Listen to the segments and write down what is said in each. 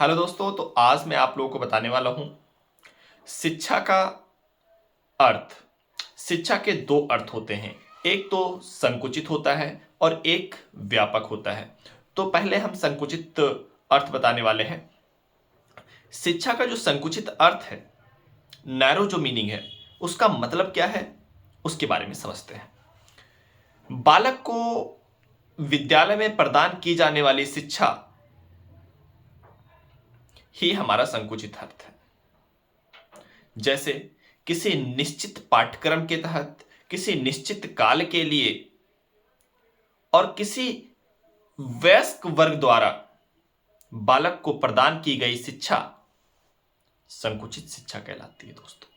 Hello दोस्तों, तो आज मैं आप लोगों को बताने वाला हूं शिक्षा का अर्थ। शिक्षा के दो अर्थ होते हैं, एक तो संकुचित होता है और एक व्यापक होता है। तो पहले हम संकुचित अर्थ बताने वाले हैं। शिक्षा का जो संकुचित अर्थ है, नैरो जो मीनिंग है, उसका मतलब क्या है उसके बारे में समझते हैं। बालक को विद्यालय में प्रदान की जाने वाली शिक्षा ही हमारा संकुचित अर्थ है। जैसे किसी निश्चित पाठ्यक्रम के तहत, किसी निश्चित काल के लिए और किसी वयस्क वर्ग द्वारा बालक को प्रदान की गई शिक्षा संकुचित शिक्षा कहलाती है दोस्तों।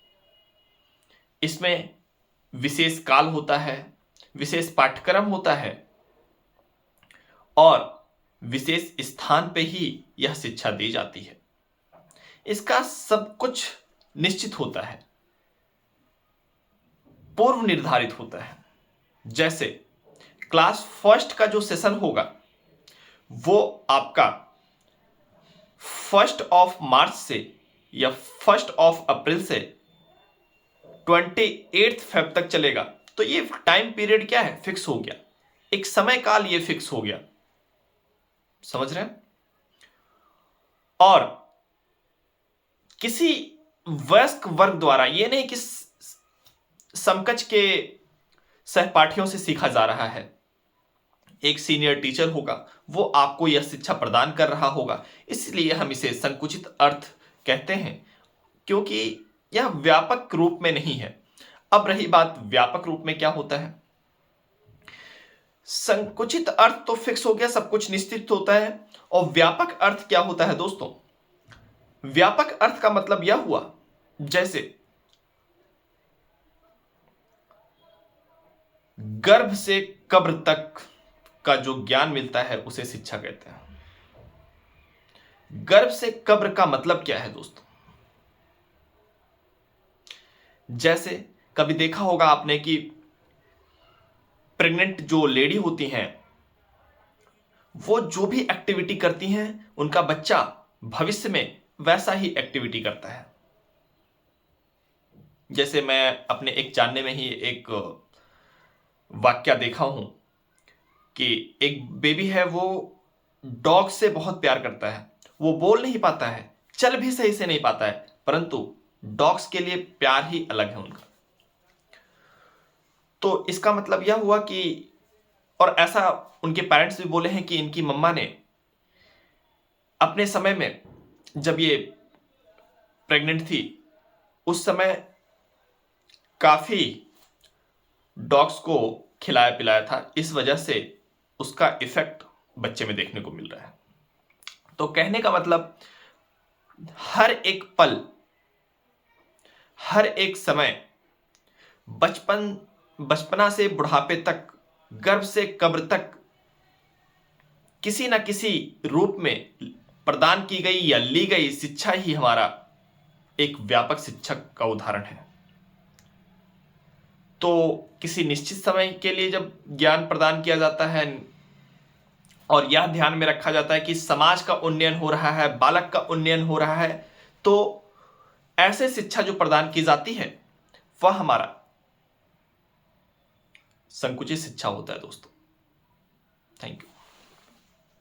इसमें विशेष काल होता है, विशेष पाठ्यक्रम होता है और विशेष स्थान पे ही यह शिक्षा दी जाती है। इसका सब कुछ निश्चित होता है, पूर्व निर्धारित होता है। जैसे क्लास फर्स्ट का जो सेशन होगा वो आपका 1 से या 1 अप्रैल से 28 फेब तक चलेगा। तो ये टाइम पीरियड क्या है, फिक्स हो गया, एक समय काल ये फिक्स हो गया। समझ रहे हैं? और किसी वयस्क वर्ग द्वारा, ये नहीं कि समकक्ष के सहपाठियों से सीखा जा रहा है। एक सीनियर टीचर होगा, वो आपको यह शिक्षा प्रदान कर रहा होगा, इसलिए हम इसे संकुचित अर्थ कहते हैं, क्योंकि यह व्यापक रूप में नहीं है। अब रही बात व्यापक रूप में क्या होता है। संकुचित अर्थ तो फिक्स हो गया, सब कुछ निश्चित होता है। और व्यापक अर्थ क्या होता है दोस्तों? व्यापक अर्थ का मतलब यह हुआ, जैसे गर्भ से कब्र तक का जो ज्ञान मिलता है उसे शिक्षा कहते हैं। गर्भ से कब्र का मतलब क्या है दोस्तों? जैसे कभी देखा होगा आपने कि प्रेग्नेंट जो लेडी होती हैं, वो जो भी एक्टिविटी करती हैं, उनका बच्चा भविष्य में वैसा ही एक्टिविटी करता है। जैसे मैं अपने एक जानने में ही एक वाक्य देखा हूं कि एक बेबी है, वो डॉग से बहुत प्यार करता है। वो बोल नहीं पाता है, चल भी सही से नहीं पाता है, परंतु डॉग्स के लिए प्यार ही अलग है उनका। तो इसका मतलब यह हुआ कि, और ऐसा उनके पेरेंट्स भी बोले हैं कि इनकी मम्मा ने अपने समय में, जब ये प्रेग्नेंट थी, उस समय काफी डॉग्स को खिलाया पिलाया था। इस वजह से उसका इफेक्ट बच्चे में देखने को मिल रहा है। तो कहने का मतलब, हर एक पल, हर एक समय, बचपना से बुढ़ापे तक, गर्भ से कब्र तक, किसी न किसी रूप में प्रदान की गई या ली गई शिक्षा ही हमारा एक व्यापक शिक्षक का उदाहरण है। तो किसी निश्चित समय के लिए जब ज्ञान प्रदान किया जाता है और यह ध्यान में रखा जाता है कि समाज का उन्नयन हो रहा है, बालक का उन्नयन हो रहा है, तो ऐसे शिक्षा जो प्रदान की जाती है वह हमारा संकुचित शिक्षा होता है दोस्तों। Thank you.